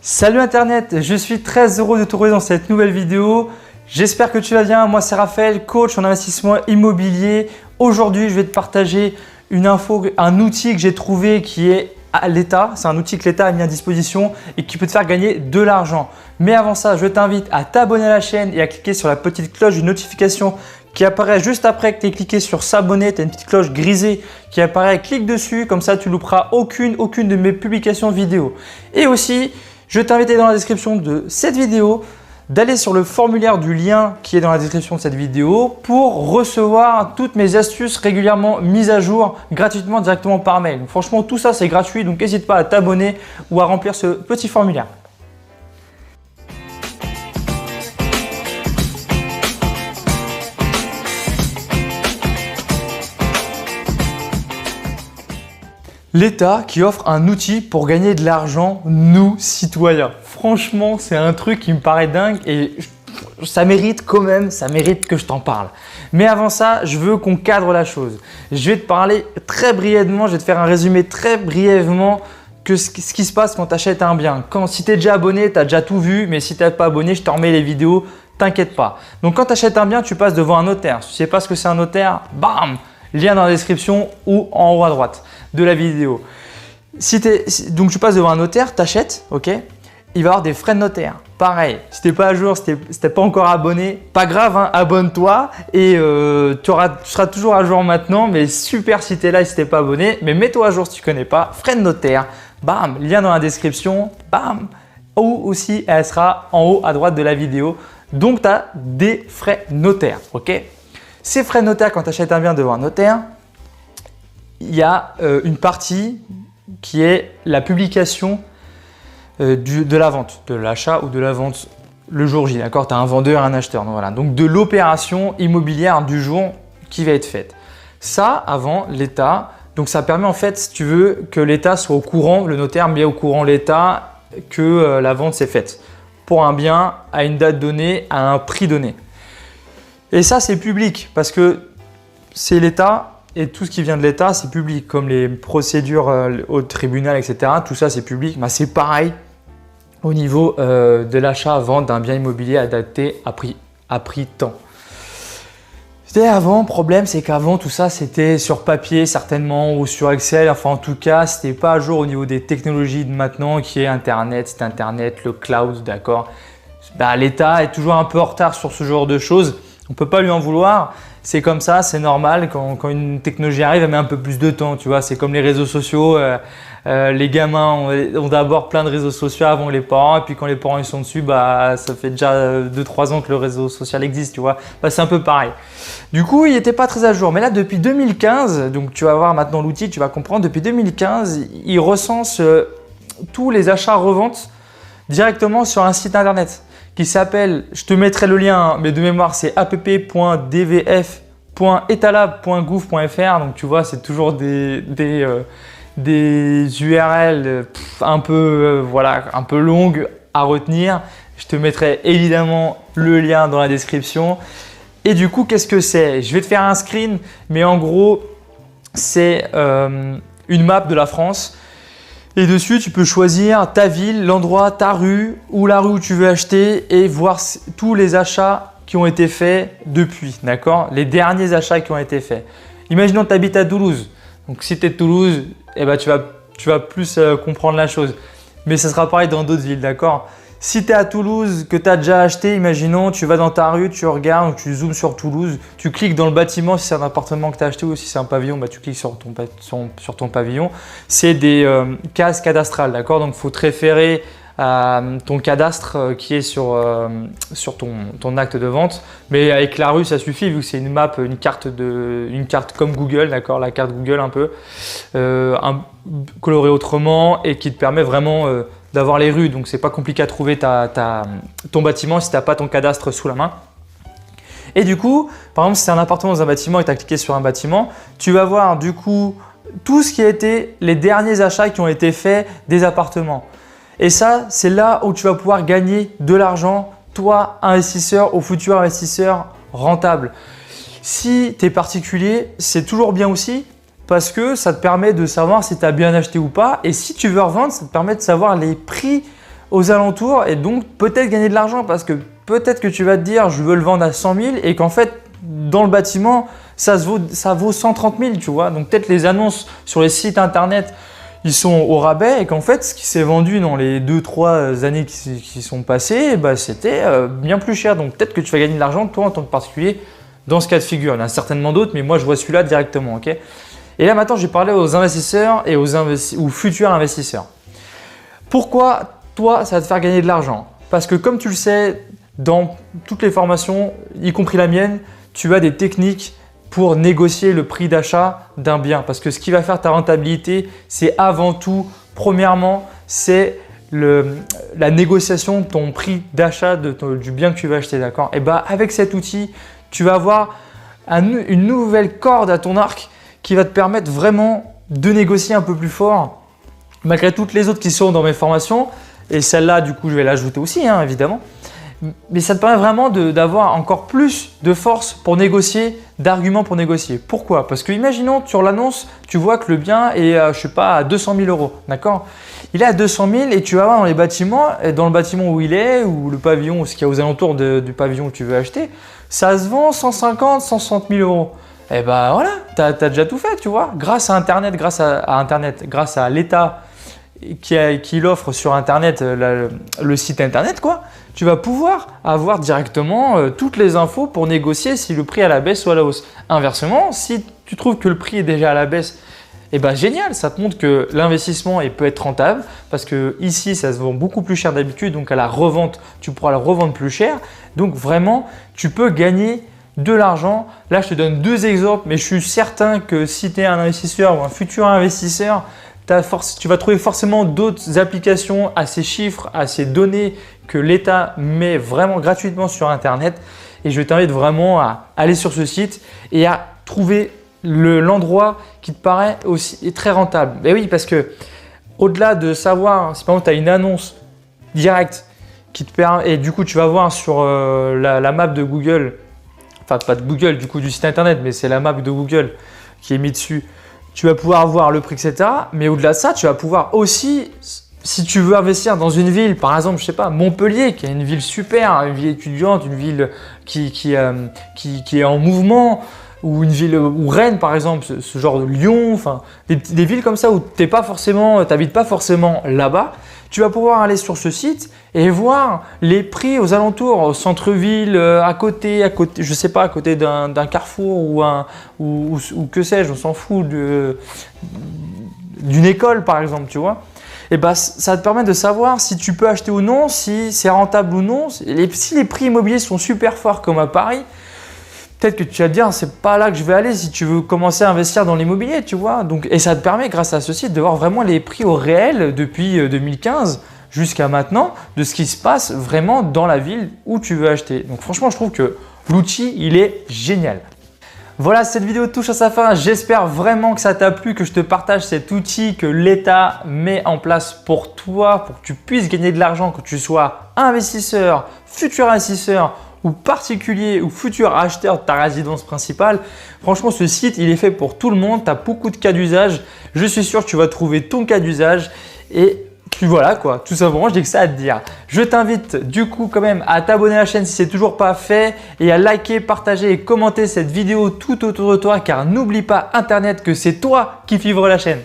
Salut Internet, je suis très heureux de te retrouver dans cette nouvelle vidéo. J'espère que tu vas bien. Moi c'est Raphaël, coach en investissement immobilier. Aujourd'hui je vais te partager une info, un outil que j'ai trouvé qui est à l'État. C'est un outil que l'État a mis à disposition et qui peut te faire gagner de l'argent. Mais avant ça, je t'invite à t'abonner à la chaîne et à cliquer sur la petite cloche de notification qui apparaît juste après que tu aies cliqué sur s'abonner. Tu as une petite cloche grisée qui apparaît, clique dessus, comme ça tu ne louperas aucune de mes publications vidéo. Et aussi, je t'invite dans la description de cette vidéo d'aller sur le formulaire du lien qui est dans la description de cette vidéo pour recevoir toutes mes astuces régulièrement mises à jour gratuitement directement par mail. Donc, franchement, tout ça c'est gratuit, donc n'hésite pas à t'abonner ou à remplir ce petit formulaire. L'État qui offre un outil pour gagner de l'argent, nous, citoyens. Franchement, c'est un truc qui me paraît dingue et ça mérite quand même, ça mérite que je t'en parle. Mais avant ça, je veux qu'on cadre la chose. Je vais te parler très brièvement, je vais te faire un résumé très brièvement que ce qui se passe quand tu achètes un bien. Si tu es déjà abonné, tu as déjà tout vu, mais si tu n'es pas abonné, je te remets les vidéos, t'inquiète pas. Donc quand tu achètes un bien, tu passes devant un notaire. Si tu ne sais pas ce que c'est un notaire, bam, lien dans la description ou en haut à droite de la vidéo. Donc tu passes devant un notaire, tu achètes, ok? Il va y avoir des frais de notaire. Pareil, si tu n'es pas à jour, si tu n'es pas encore abonné, pas grave, hein, abonne-toi et tu seras toujours à jour maintenant. Mais super si tu es là et si tu n'es pas abonné, mais mets-toi à jour si tu ne connais pas. Frais de notaire, bam, lien dans la description, bam, ou aussi elle sera en haut à droite de la vidéo. Donc tu as des frais notaires, ok? Ces frais de notaire, quand tu achètes un bien devant un notaire, il y a une partie qui est la publication de la vente, de l'achat ou de la vente le jour J. D'accord, tu as un vendeur et un acheteur. Donc, voilà. Donc de l'opération immobilière du jour qui va être faite. Ça, avant l'État, donc ça permet en fait, si tu veux, que l'État soit au courant, le notaire met au courant l'État que la vente s'est faite pour un bien à une date donnée, à un prix donné. Et ça, c'est public parce que c'est l'État. Et tout ce qui vient de l'État, c'est public, comme les procédures au tribunal, etc. Tout ça, c'est public. Bah, c'est pareil au niveau de l'achat-vente d'un bien immobilier adapté à prix temps. C'était avant, le problème, c'est qu'avant, tout ça, c'était sur papier certainement ou sur Excel. Enfin, en tout cas, ce n'était pas à jour au niveau des technologies de maintenant qui est Internet, c'est Internet, le cloud, d'accord. Bah, l'État est toujours un peu en retard sur ce genre de choses. On ne peut pas lui en vouloir. C'est comme ça, c'est normal. Quand une technologie arrive, elle met un peu plus de temps. Tu vois, c'est comme les réseaux sociaux. Les gamins ont d'abord plein de réseaux sociaux avant les parents. Et puis quand les parents ils sont dessus, bah, ça fait déjà 2-3 ans que le réseau social existe. Tu vois, bah, c'est un peu pareil. Du coup, il n'était pas très à jour. Mais là, depuis 2015, donc tu vas voir maintenant l'outil, tu vas comprendre. Depuis 2015, il recense tous les achats-reventes directement sur un site internet qui s'appelle, je te mettrai le lien, mais de mémoire c'est app.dvf.etalab.gouv.fr. Donc tu vois, c'est toujours des URL un peu longues à retenir. Je te mettrai évidemment le lien dans la description. Et du coup, qu'est-ce que c'est? Je vais te faire un screen, mais en gros, c'est une map de la France. Et dessus, tu peux choisir ta ville, l'endroit, ta rue ou la rue où tu veux acheter et voir tous les achats qui ont été faits depuis, d'accord? Les derniers achats qui ont été faits. Imaginons que tu habites à Toulouse. Donc, si tu es de Toulouse, eh ben, tu vas plus comprendre la chose. Mais ça sera pareil dans d'autres villes, d'accord? Si tu es à Toulouse, que tu as déjà acheté, imaginons, tu vas dans ta rue, tu regardes, tu zoomes sur Toulouse, tu cliques dans le bâtiment si c'est un appartement que tu as acheté ou si c'est un pavillon, bah, tu cliques sur ton pavillon. C'est des cases cadastrales, d'accord? Donc, il faut te référer à ton cadastre qui est sur ton acte de vente. Mais avec la rue, ça suffit vu que c'est une map, une carte comme Google, d'accord? La carte Google un peu colorée autrement et qui te permet vraiment d'avoir les rues, donc c'est pas compliqué à trouver ton bâtiment si tu n'as pas ton cadastre sous la main. Et du coup, par exemple, si c'est un appartement dans un bâtiment et tu as cliqué sur un bâtiment, tu vas voir du coup tout ce qui a été les derniers achats qui ont été faits des appartements. Et ça, c'est là où tu vas pouvoir gagner de l'argent, toi, investisseur, ou futur investisseur rentable. Si tu es particulier, c'est toujours bien aussi parce que ça te permet de savoir si tu as bien acheté ou pas. Et si tu veux revendre, ça te permet de savoir les prix aux alentours et donc peut-être gagner de l'argent parce que peut-être que tu vas te dire je veux le vendre à 100 000 et qu'en fait dans le bâtiment ça vaut 130 000, tu vois. Donc peut-être les annonces sur les sites internet ils sont au rabais et qu'en fait ce qui s'est vendu dans les 2-3 années qui sont passées, bah, c'était bien plus cher. Donc peut-être que tu vas gagner de l'argent toi en tant que particulier dans ce cas de figure. Il y en a certainement d'autres mais moi je vois celui-là directement. Okay, et là maintenant je vais parler aux investisseurs et aux futurs investisseurs. Pourquoi toi ça va te faire gagner de l'argent? Parce que comme tu le sais, dans toutes les formations, y compris la mienne, tu as des techniques pour négocier le prix d'achat d'un bien. Parce que ce qui va faire ta rentabilité, c'est avant tout, premièrement, c'est la négociation de ton prix d'achat du bien que tu vas acheter. D'accord? Et bah, avec cet outil, tu vas avoir une nouvelle corde à ton arc qui va te permettre vraiment de négocier un peu plus fort malgré toutes les autres qui sont dans mes formations. Et celle-là, du coup, je vais l'ajouter aussi, hein, évidemment. Mais ça te permet vraiment d'avoir encore plus de force pour négocier, d'arguments pour négocier. Pourquoi? Parce que imaginons sur l'annonce, tu vois que le bien est, je sais pas, à 200 000 €. D'accord? Il est à 200 000 et tu vas voir dans les bâtiments, dans le bâtiment où il est, ou le pavillon, ou ce qu'il y a aux alentours du pavillon que tu veux acheter, ça se vend 150, 160 000 €. Et ben voilà, tu as déjà tout fait, tu vois. Grâce à Internet, grâce à l'État qui l'offre sur Internet, le site Internet, quoi, tu vas pouvoir avoir directement toutes les infos pour négocier si le prix est à la baisse ou à la hausse. Inversement, si tu trouves que le prix est déjà à la baisse, eh ben génial, ça te montre que l'investissement peut être rentable parce que ici, ça se vend beaucoup plus cher d'habitude, donc à la revente, tu pourras le revendre plus cher. Donc vraiment, tu peux gagner de l'argent. Là, je te donne deux exemples, mais je suis certain que si tu es un investisseur ou un futur investisseur, tu vas trouver forcément d'autres applications à ces chiffres, à ces données que l'État met vraiment gratuitement sur Internet. Et je t'invite vraiment à aller sur ce site et à trouver l'endroit qui te paraît aussi très rentable. Mais oui, parce que au-delà de savoir, si par exemple tu as une annonce directe qui te permet, et du coup tu vas voir sur la map de Google, enfin pas de Google, du coup du site Internet, mais c'est la map de Google qui est mise dessus. Tu vas pouvoir voir le prix, etc. Mais au-delà de ça, tu vas pouvoir aussi, si tu veux investir dans une ville, par exemple, je sais pas, Montpellier, qui est une ville super, une ville étudiante, une ville qui est en mouvement, ou une ville, ou Rennes par exemple, ce genre de Lyon, enfin des villes comme ça où tu n'habites pas forcément là-bas. Tu vas pouvoir aller sur ce site et voir les prix aux alentours, au centre-ville, à côté, je sais pas, à côté d'un carrefour ou que sais-je, on s'en fout d'une école par exemple, tu vois. Et bah, ça te permet de savoir si tu peux acheter ou non, si c'est rentable ou non. Si les prix immobiliers sont super forts comme à Paris, peut-être que tu vas te dire, c'est pas là que je vais aller si tu veux commencer à investir dans l'immobilier, tu vois. Donc, et ça te permet, grâce à ce site, de voir vraiment les prix au réel depuis 2015 jusqu'à maintenant, de ce qui se passe vraiment dans la ville où tu veux acheter. Donc franchement, je trouve que l'outil, il est génial. Voilà, cette vidéo touche à sa fin. J'espère vraiment que ça t'a plu, que je te partage cet outil que l'État met en place pour toi, pour que tu puisses gagner de l'argent, que tu sois investisseur, futur investisseur, ou particulier ou futur acheteur de ta résidence principale. Franchement, ce site, il est fait pour tout le monde. Tu as beaucoup de cas d'usage. Je suis sûr que tu vas trouver ton cas d'usage et puis voilà quoi, tout simplement, je n'ai que ça à te dire. Je t'invite du coup quand même à t'abonner à la chaîne si ce n'est toujours pas fait et à liker, partager et commenter cette vidéo tout autour de toi car n'oublie pas Internet que c'est toi qui vivre la chaîne.